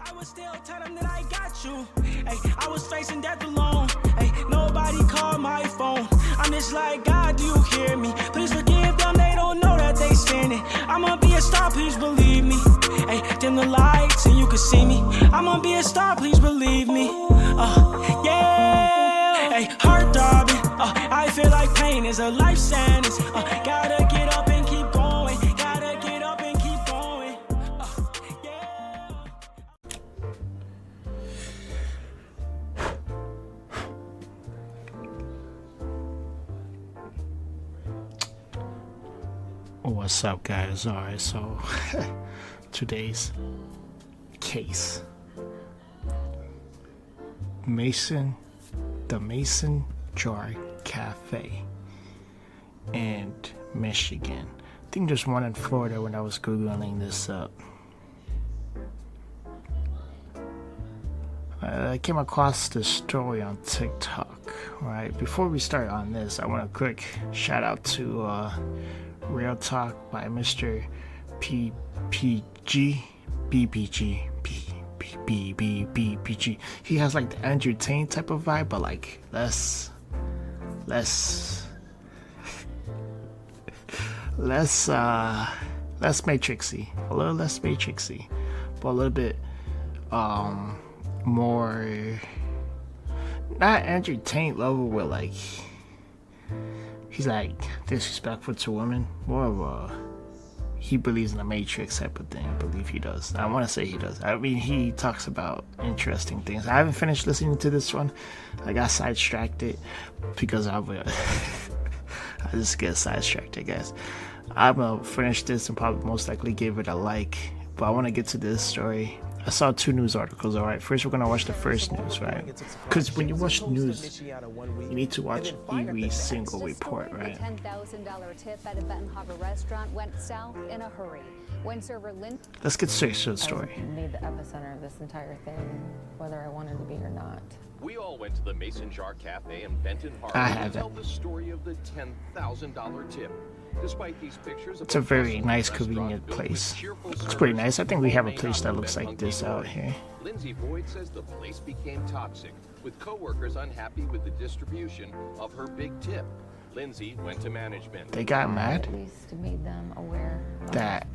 I would still tell them that I got you. Hey, I was facing death alone. Hey, nobody called my phone. I'm just like, God, do you hear me? Please forgive them, they don't know that they sinning. I'ma be a star, please believe me. Hey, dim the lights and you can see me. I'ma be a star, please believe me. Yeah. Hey, heart throbbing. I feel like pain is a life sentence. Gotta get up and keep going. Gotta get up and keep going. Yeah. What's up, guys? Alright, so today's case, the Mason Jar Cafe in Michigan. I think there's one in Florida when I was Googling this up. I came across this story on TikTok, right? Before we start on this, I want a quick shout out to Real Talk by Mr. BPG. He has like the Andrew Tate type of vibe, but like less matrixy, a little less matrixy, but a little bit more, not Andrew Tate level where like he's like disrespectful to women, more of a he believes in the Matrix type of thing. I believe he does. I want to say he does. I mean, he talks about interesting things. I haven't finished listening to this one. I got sidetracked because I just get sidetracked, I guess. I'm gonna finish this and probably most likely give it a like. But I want to get to this story. I saw two news articles. All right, first we're gonna watch the first news, right? Because when you watch news, you need to watch every single report, right? $10,000 tip at a Benton Harbor restaurant went south in a hurry. When server Lynn. Let's get straight to the story. I made the epicenter of this entire thing, whether I wanted to be or not. We all went to the Mason Jar Cafe in Benton Harbor to tell the story of the $10,000 tip. Despite these pictures, it's a very nice, convenient place. It's pretty nice. I think we have a place that looks like this out here. Lindsay Boyd says the place became toxic, with coworkers unhappy with the distribution of her big tip. Lindsay went to management. They got mad At least made them aware that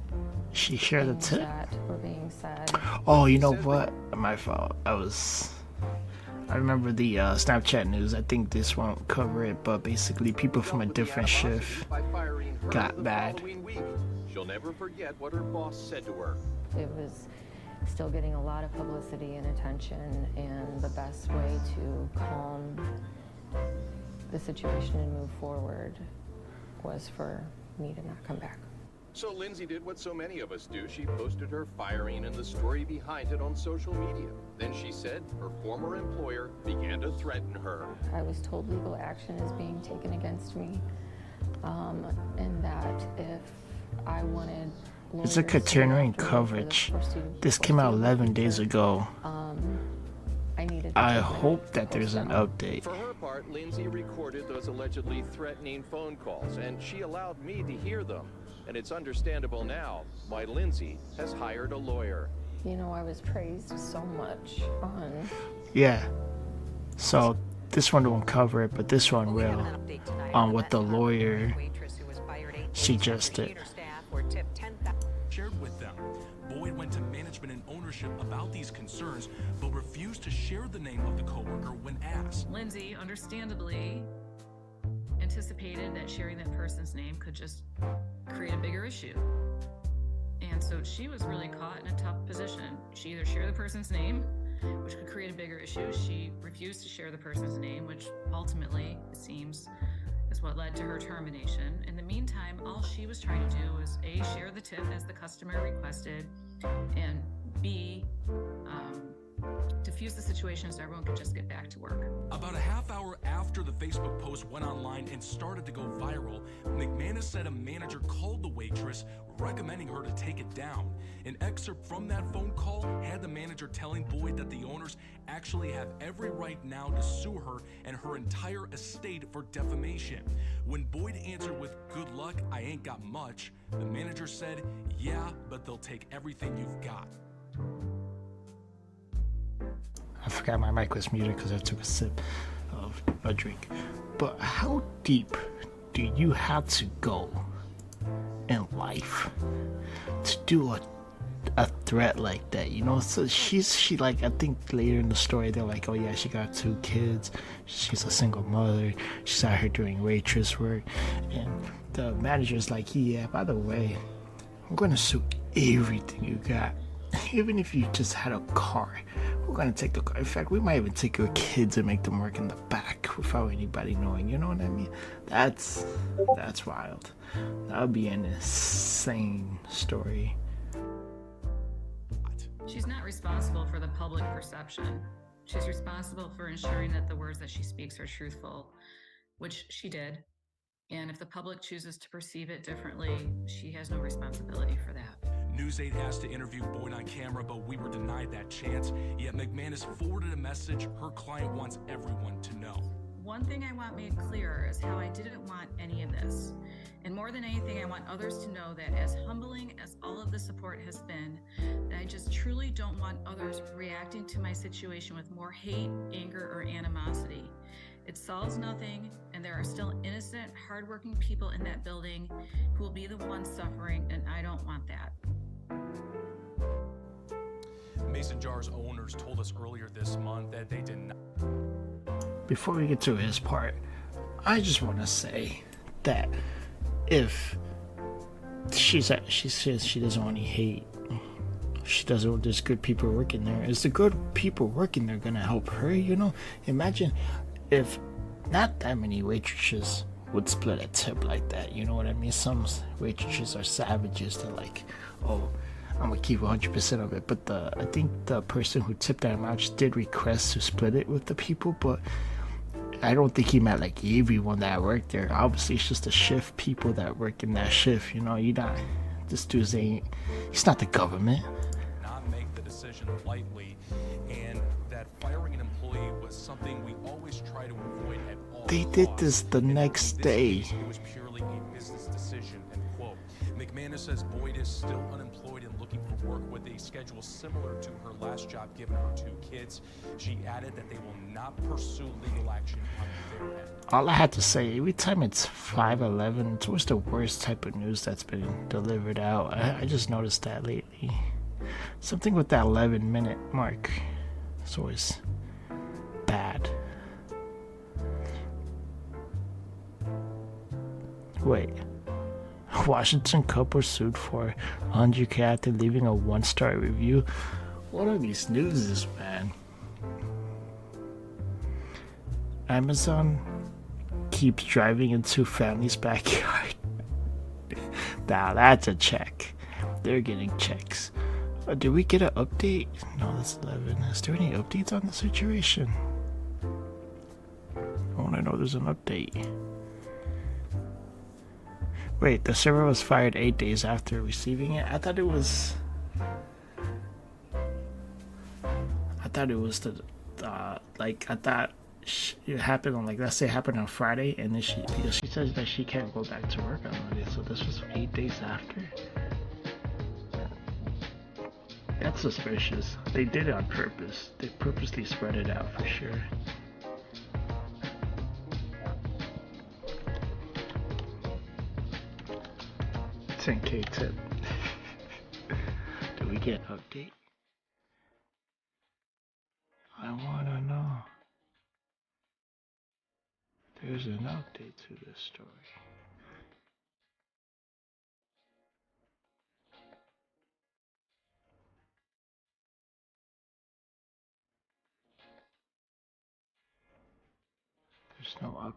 she shared the tip. that were being said. Oh, you know what? My fault. I remember the Snapchat news. I think this won't cover it, but basically people from a different shift got mad. She'll never forget what her boss said to her. It was still getting a lot of publicity and attention, and the best way to calm the situation and move forward was for me to not come back. So Lindsay did what so many of us do. She posted her firing and the story behind it on social media. Then she said her former employer began to threaten her. I was told legal action is being taken against me, and that if I wanted It's a continuing coverage. This came out 11 days ago. I hope that there's an update. For her part, Lindsay recorded those allegedly threatening phone calls, and she allowed me to hear them. And it's understandable now why Lindsay has hired a lawyer. You know, I was praised so much on... Yeah. So this one won't cover it, but this one will. On what the lawyer suggested. Shared with them. Boyd went to management and ownership about these concerns, but refused to share the name of the coworker when asked. Lindsay, understandably, anticipated that sharing that person's name could just create a bigger issue. And so she was really caught in a tough position. She either shared the person's name, which could create a bigger issue. She refused to share the person's name, which ultimately, it seems, is what led to her termination. In the meantime, all she was trying to do was A, share the tip as the customer requested, and B, diffuse the situation so everyone could just get back to work. About a half hour after the Facebook post went online and started to go viral, McManus said a manager called the waitress, recommending her to take it down. An excerpt from that phone call had the manager telling Boyd that the owners actually have every right now to sue her and her entire estate for defamation. When Boyd answered with, "Good luck, I ain't got much," the manager said, "Yeah, but they'll take everything you've got." I forgot my mic was muted because I took a sip of a drink. But how deep do you have to go in life to do a threat like that? You know, so she like, I think later in the story they're like, oh yeah, she got 2 kids, she's a single mother, she's out here doing waitress work, and the manager's like, yeah, by the way, I'm gonna sue everything you got. Even if you just had a car, we're gonna take the car. In fact, we might even take your kids and make them work in the back without anybody knowing. You know what I mean? That's wild. That would be an insane story. She's not responsible for the public perception. She's responsible for ensuring that the words that she speaks are truthful, which she did. And if the public chooses to perceive it differently, she has no responsibility for that. News 8 asked to interview Boyd on camera, but we were denied that chance. Yet McManus forwarded a message her client wants everyone to know. One thing I want made clear is how I didn't want any of this. And more than anything, I want others to know that as humbling as all of the support has been, that I just truly don't want others reacting to my situation with more hate, anger, or animosity. It solves nothing, and there are still innocent, hardworking people in that building who will be the ones suffering, and I don't want that. Mason Jar's owners told us earlier this month that they did not. Before we get to his part, I just want to say that if she says she doesn't want any hate, she doesn't, there's good people working there. Is the good people working there gonna help her? You know, imagine if not that many waitresses would split a tip like that. You know what I mean? Some waitresses are savages. They're like, oh, I'm gonna keep 100% of it. But I think the person who tipped that amount did request to split it with the people, but I don't think he meant like everyone that worked there. Obviously, it's just the shift people that work in that shift. You know, this dude's he's not the government. Not make the decision lightly, and that firing an employee was something we always try to avoid at all They did this the next day. It was purely a business decision, end quote. McManus says Boyd is still unemployed and looking for work with a schedule similar to her last job given her 2 kids. She added that they will not pursue legal action on their end. All I had to say, every time it's 5:11, it's always the worst type of news that's been delivered out. I just noticed that lately. Something with that 11-minute mark. It's always bad. Wait. Washington couple sued for $100K after leaving a 1-star review. What are these newses, man? Amazon keeps driving into family's backyard. Now that's a check. They're getting checks. Did we get an update? No, that's 11. Is there any updates on the situation? I want to know there's an update. Wait, the server was fired 8 days after receiving it? I thought it was it happened on, like, let's say it happened on Friday, and then because she says that she can't go back to work on Monday, so this was 8 days after. That's suspicious. They did it on purpose. They purposely spread it out for sure. $10K tip. Do we get an update? I wanna know. There's an update to this story. There's no update.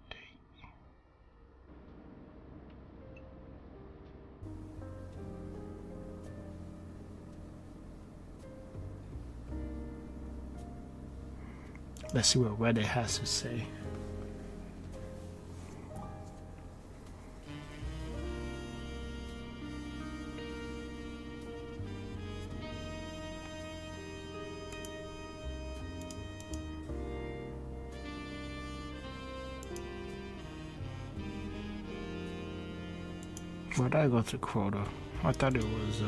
Let's see what Reddit has to say. Why did I go to quota? I thought it was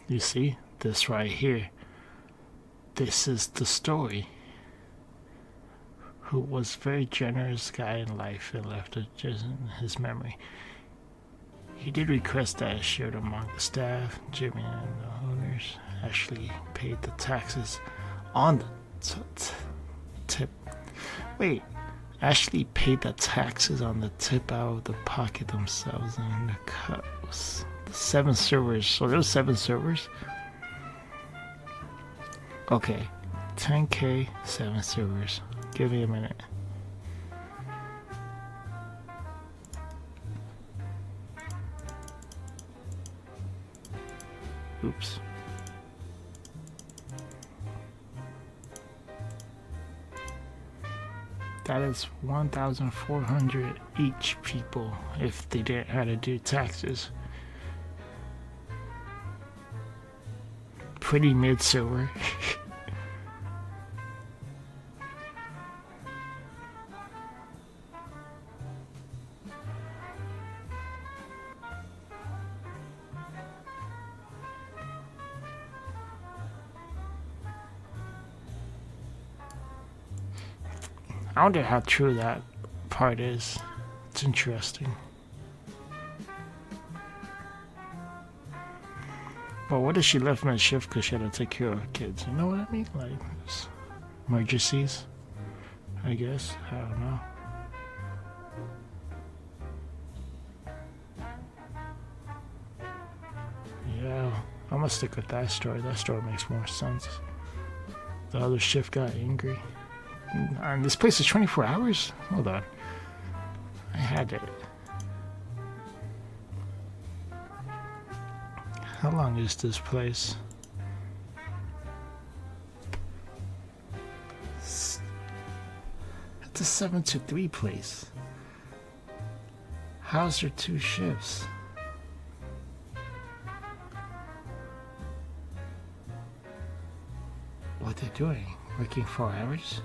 You see? This right here. This is the story. Who was a very generous guy in life and left it just in his memory. He did request that shared among the staff. Jimmy and the owners actually paid the taxes on the tip. Wait, actually paid the taxes on the tip out of the pocket themselves, and the cut was 7 servers. So there was 7 servers. Okay, 10K, 7 servers. Give me a minute. Oops. That is 1,400 each people if they didn't have to do taxes. Pretty mid-silver. I wonder how true that part is. It's interesting. But what if she left mid shift because she had to take care of her kids? You know what I mean? Like, emergencies, I guess. I don't know. Yeah, I'm gonna stick with that story. That story makes more sense. The other shift got angry. And this place is 24 hours? Hold on. I had it. How long is this place? It's a 7 to 3 place. How's there 2 shifts? What are they doing? Working 4 hours?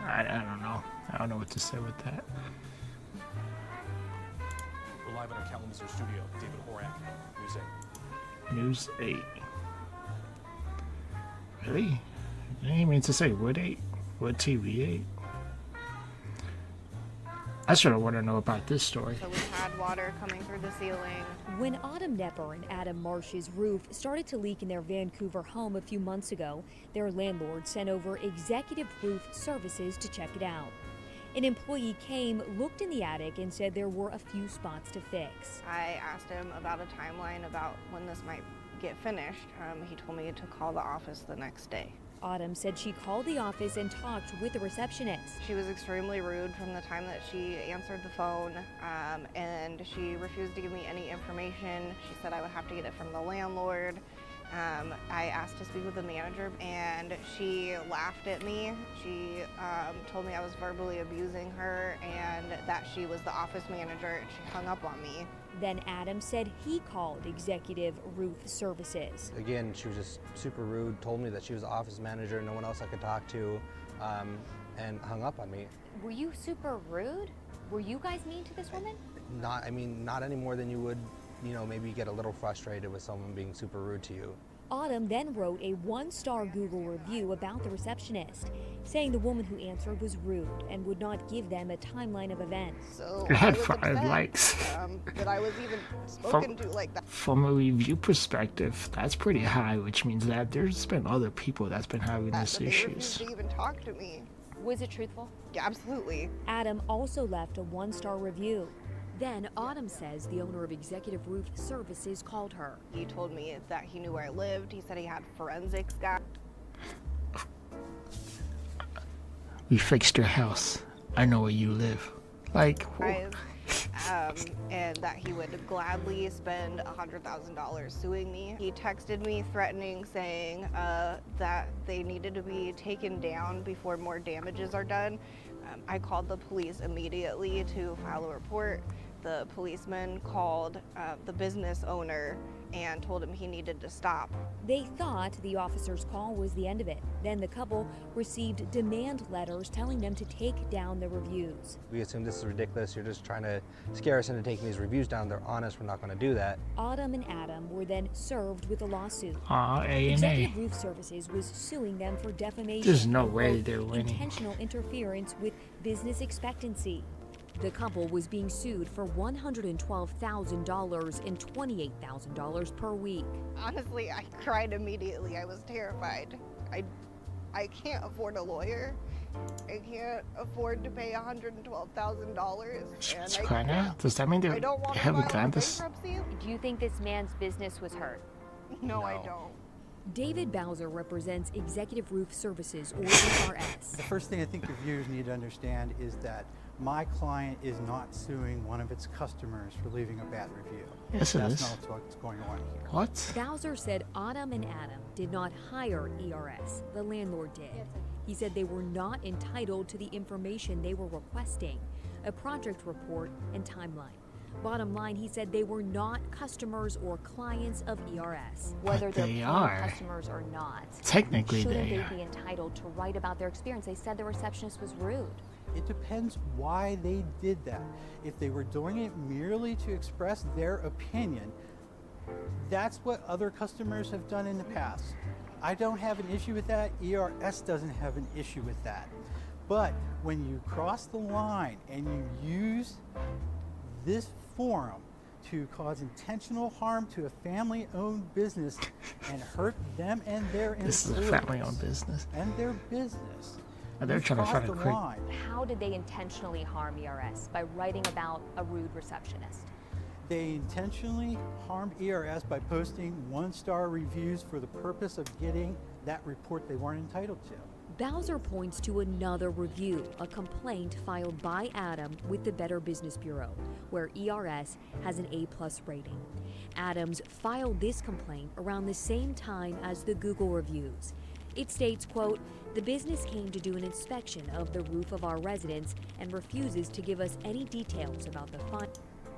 I don't know. I don't know what to say with that. We're live in our Kalamazoo studio. David Horak, News 8. News 8. Really? I didn't mean to say Wood 8. Wood TV 8. I sort of want to know about this story. So we had water coming through the ceiling. When Autumn Nepper and Adam Marsh's roof started to leak in their Vancouver home a few months ago, their landlord sent over Executive Roof Services to check it out. An employee came, looked in the attic, and said there were a few spots to fix. I asked him about a timeline about when this might get finished. He told me to call the office the next day. Autumn said she called the office and talked with the receptionist. She was extremely rude from the time that she answered the phone, and she refused to give me any information. She said I would have to get it from the landlord. I asked to speak with the manager, and she laughed at me. She told me I was verbally abusing her and that she was the office manager, and she hung up on me. Then Adam said he called Executive Roof Services. Again, she was just super rude, told me that she was the office manager, no one else I could talk to, and hung up on me. Were you super rude? Were you guys mean to this woman? Not any more than you would, maybe get a little frustrated with someone being super rude to you. Autumn then wrote a 1-star Google review about the receptionist, saying the woman who answered was rude and would not give them a timeline of events. So It had I was 5 upset, likes. that I was even spoken to like that. From a review perspective, that's pretty high, which means that there's been other people that's been having these They issues. refused to even talk to me. Was it truthful? Yeah, absolutely. Adam also left a 1-star review. Then Autumn says the owner of Executive Roof Services called her. He told me that he knew where I lived. He said he had forensics guys. We fixed your house. I know where you live. Like, And that he would gladly spend $100,000 suing me. He texted me threatening, saying that they needed to be taken down before more damages are done. I called the police immediately to file a report. The policeman called the business owner and told him he needed to stop. They thought the officer's call was the end of it. Then the couple received demand letters telling them to take down the reviews. We assume this is ridiculous. You're just trying to scare us into taking these reviews down. They're honest. We're not going to do that. Autumn and Adam were then served with a lawsuit. A&A. Executive Roof Services was suing them for defamation. There's no for, way quote, they're winning. intentional interference with business expectancy. The couple was being sued for $112,000 and $28,000 per week. Honestly, I cried immediately. I was terrified. I can't afford a lawyer. I can't afford to pay $112,000. She's crying out. Does that mean they haven't done this? Do you think this man's business was hurt? No, I don't. David Bowser represents Executive Roof Services, or ERS. The first thing I think your viewers need to understand is that my client is not suing one of its customers for leaving a bad review. Yes, it That's is. not what's going on here. What? Bowser said Autumn and Adam did not hire ERS. The landlord did. He said they were not entitled to the information they were requesting, a project report and timeline. Bottom line, he said they were not customers or clients of ERS. Whether But they're they paying are. customers or not, Technically, shouldn't they they are. be entitled to write about their experience? They said the receptionist was rude. It depends why they did that. If they were doing it merely to express their opinion, that's what other customers have done in the past. I don't have an issue with that. ERS doesn't have an issue with that. But when you cross the line and you use this forum to cause intentional harm to a family-owned business and hurt them and their This is a employees family-owned business. and their business, And they're you've trying to crossed find a the quick. line. How did they intentionally harm ERS? By writing about a rude receptionist? They intentionally harmed ERS by posting one-star reviews for the purpose of getting that report they weren't entitled to. Bowser points to another review, a complaint filed by Adam with the Better Business Bureau, where ERS has an A+ rating. Adams filed this complaint around the same time as the Google reviews. It states, quote, "The business came to do an inspection of the roof of our residence and refuses to give us any details about the fine.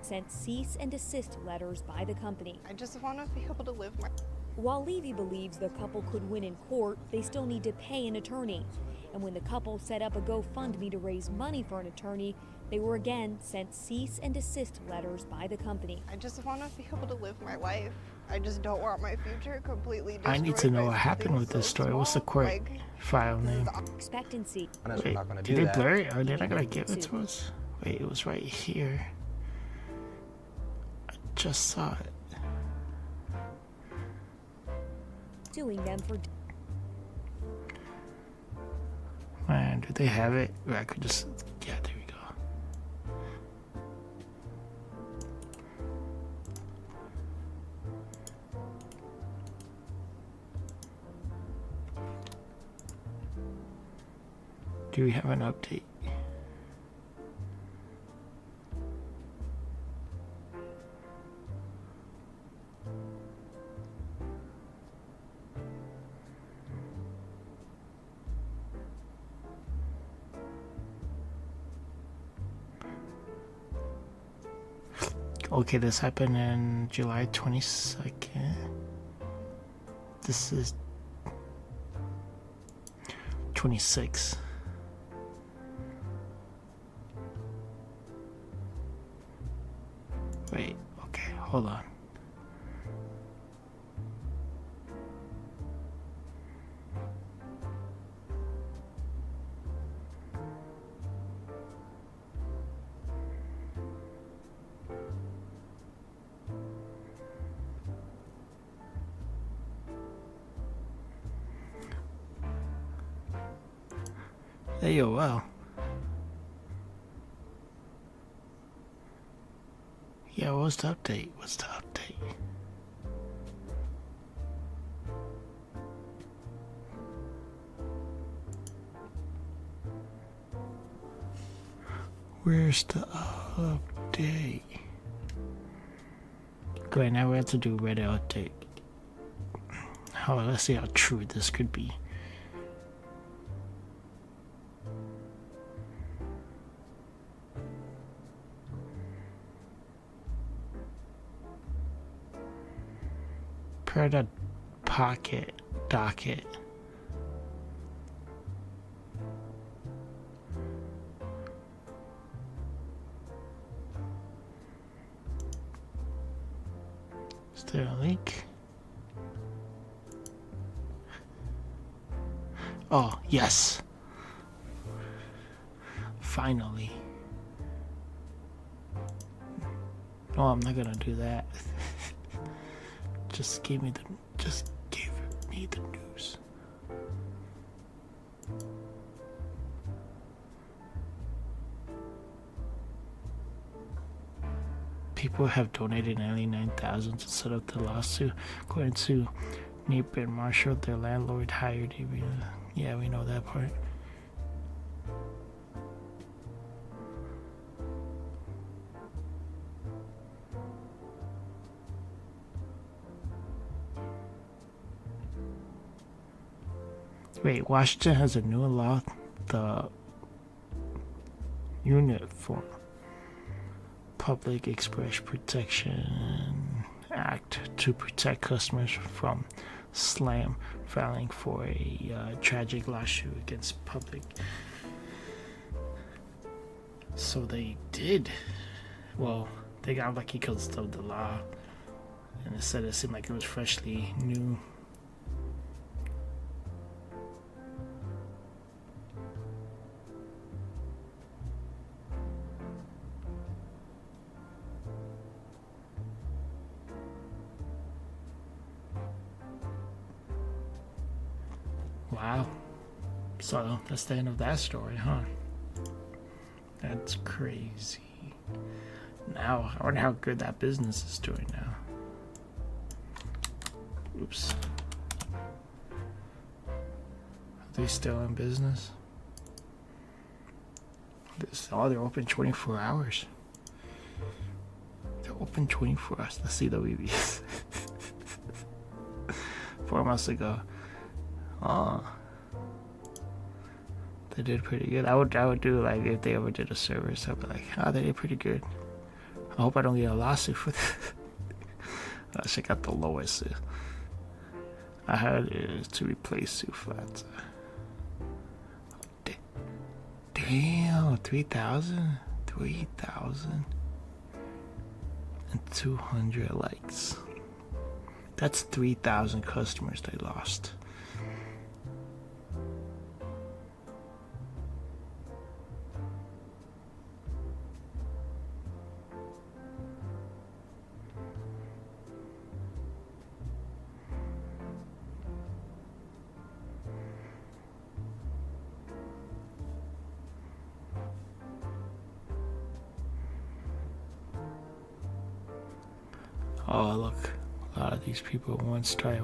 Sent cease and desist letters by the company." I just want to be able to live my... While Levy believes the couple could win in court, they still need to pay an attorney. And when the couple set up a GoFundMe to raise money for an attorney, they were again sent cease and desist letters by the company. I just want to be able to live my life. I just don't want my future completely destroyed. I need to know by what happened something with this so story. What's the small. court Like, file name? Expectancy. Honest, we're Wait, not going to did do they that. blur it? Or they're not gonna give it to us? Wait, it was right here. I just saw it. Suing them for Man, do they have it? Or I could just. Yeah, there we go. Do we have an update? Okay, this happened in July 22nd. This is 26. Wait, okay, hold on. Hey, yo, wow. Yeah, what's the update? What's the update? Where's the update? Great, now we have to do Reddit update. Oh, let's see how true this could be. Credit Pocket docket. Is there a link? Oh, yes. Finally. No, I'm not gonna do that. Just give me the news. People have donated nearly $9,000 to set up the lawsuit. According to Napier and Marshall, their landlord hired a... Yeah, we know that part. Wait, Washington has a new law, the Unit for Public Express Protection Act, to protect customers from slam filing for a tragic lawsuit against public. So they did. Well, they got lucky because of the law, and instead it seemed like it was freshly new. Wow. So that's the end of that story, huh? That's crazy. Now, I wonder how good that business is doing now. Oops. Are they still in business? They're open 24 hours. They're open 24 hours. Let's see the reviews. 4 months ago. Oh, they did pretty good. I would do, like, if they ever did a service, I'd be like, oh, they did pretty good. I hope I don't get a lawsuit for that. I should got the lowest. I had it to replace Sue Flats. Damn, 3,000? 3,200 likes. That's 3,000 customers they lost. Oh, look. A lot of these people 1 star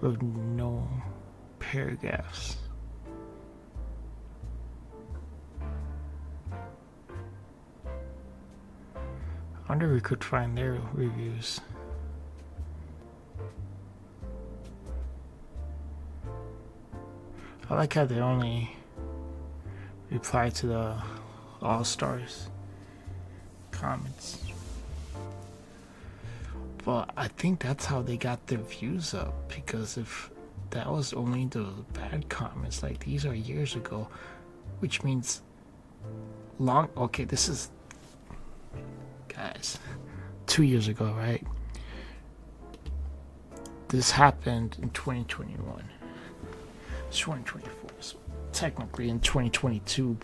with no paragraphs. I wonder if we could find their reviews. I like how they only reply to the all-stars comments. But I think that's how they got their views up, because if that was only the bad comments, like these are years ago, which means okay, this is, guys, 2 years ago, right? This happened in 2021. It's 2024, so technically in 2022,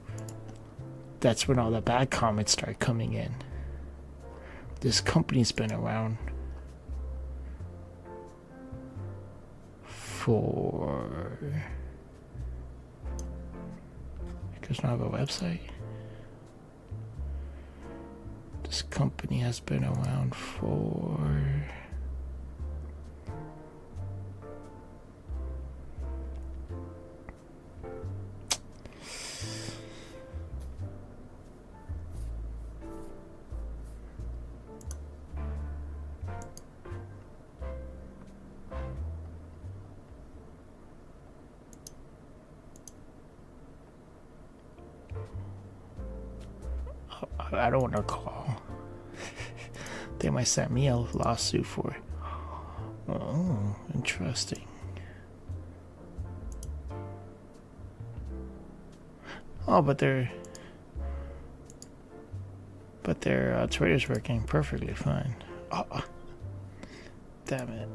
that's when all the bad comments start coming in. This company's been around for... It does not have a website. This company has been around for... I don't want to call. They might send me a lawsuit for it. Oh, interesting. Oh, but their Twitter's working perfectly fine. Oh, damn it.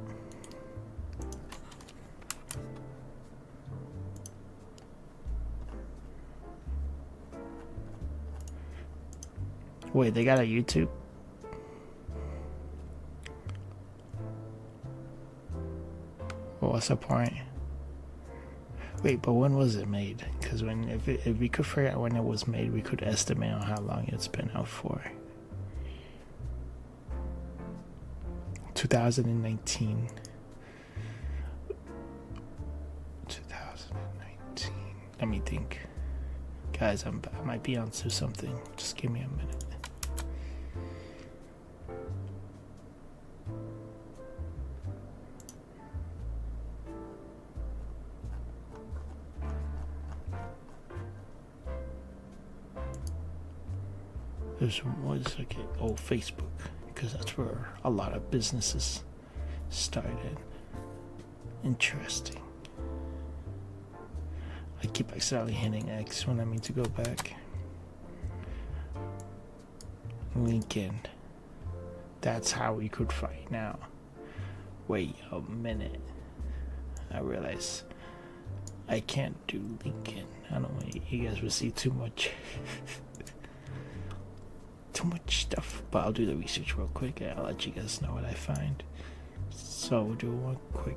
Wait, they got a YouTube? Well, what's the point? Wait, but when was it made? Because if we could figure out when it was made, we could estimate on how long it's been out for. 2019. 2019. Let me think. Guys, I might be onto something. Just give me a minute. There's Facebook, because that's where a lot of businesses started. Interesting. I keep accidentally hitting X when I mean to go back. Lincoln. That's how we could fight now. Wait a minute. I realize I can't do Lincoln. I don't want you guys will see too much. Too much stuff, but I'll do the research real quick and I'll let you guys know what I find. So we'll do one quick.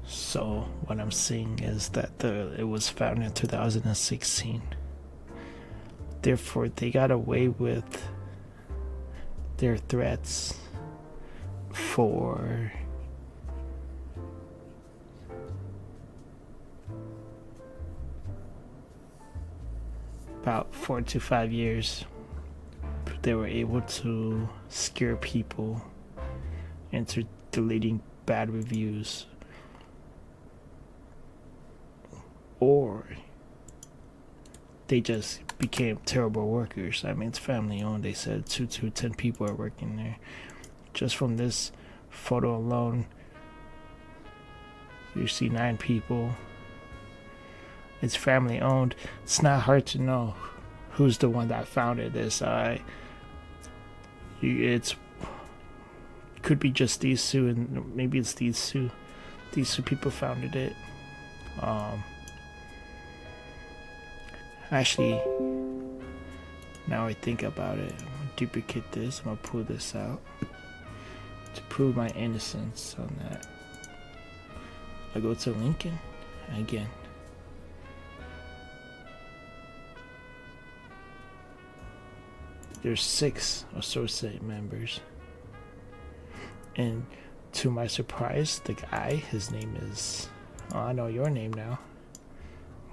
So what I'm seeing is that it was founded in 2016. Therefore, they got away with their threats for about 4 to 5 years. They were able to scare people into deleting bad reviews, or they just became terrible workers. I mean, it's family owned. They said 2 to 10 people are working there. Just from this photo alone, you see 9 people. It's family owned. It's not hard to know who's the one that founded this. It's could be just these two, and maybe it's these two. These 2 people founded it. Actually, now I think about it, I'm gonna duplicate this. I'm gonna pull this out to prove my innocence on that. I go to Lincoln again. There's 6 associate members, and to my surprise, the guy, his name is, I know your name now,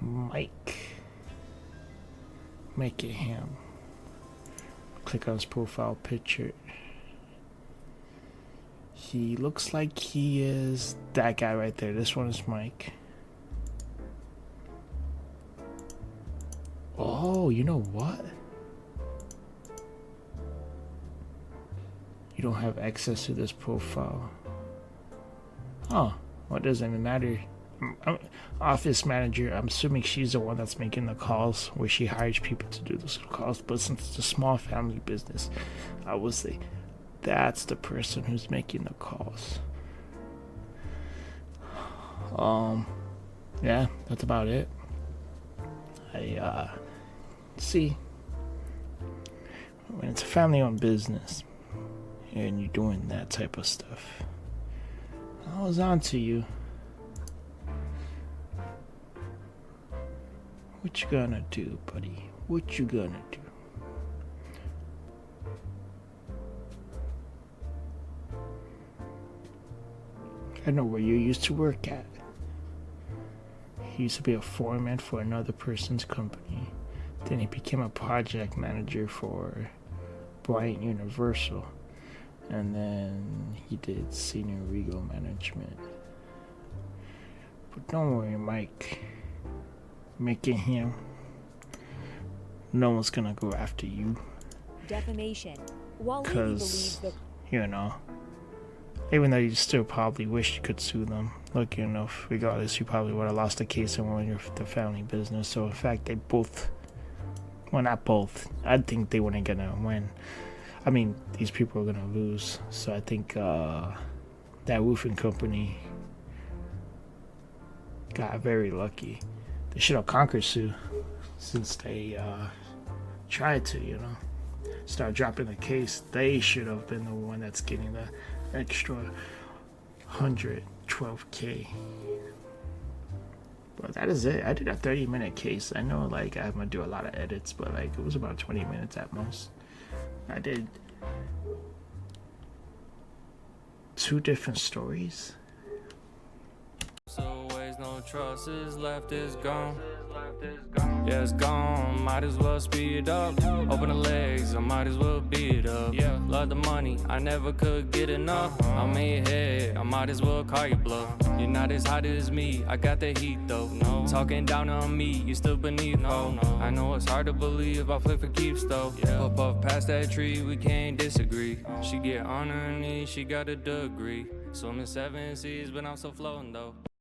Mike. Make it him. Click on his profile picture. He looks like he is that guy right there. This one is Mike. Oh, you know what? You don't have access to this profile. Oh, well, it doesn't even matter. Office manager, I'm assuming she's the one that's making the calls, where she hires people to do those calls. But since it's a small family business, I would say that's the person who's making the calls. Yeah, that's about it. See, when it's a family-owned business and you're doing that type of stuff, I was on to you. What you gonna do, buddy? What you gonna do? I know where you used to work at. He used to be a foreman for another person's company. Then he became a project manager for Bryant Universal. and then he did senior legal management. But don't worry, Mike. Making him. No one's gonna go after you. Defamation. While Levy Because, believes the you know, even though you still probably wish you could sue them, look, you know, regardless, you probably would have lost the case and won the family business. So, in fact, they both, well, not both, I think they weren't gonna win. I mean, these people are gonna lose. So, I think that roofing company got very lucky. They should have conquered Sue since they tried to, you know, start dropping the case. They should have been the one that's getting the extra 112K. But that is it. I did a 30-minute case. I know, like, I'm gonna do a lot of edits, but like it was about 20 minutes at most. I did 2 different stories. So ways no trust is left is gone. Yeah, it's gone. Might as well speed up. Open the legs, I might as well beat up. Yeah, love the money, I never could get enough. I'm in your head, I might as well call you bluff. You're not as hot as me, I got the heat though. No, talking down on me, you still beneath. No, I know it's hard to believe I play for keeps though. Yeah, puff past that tree, we can't disagree. She get on her knees, she got a degree. Swimming 7 seas, but I'm still floating though.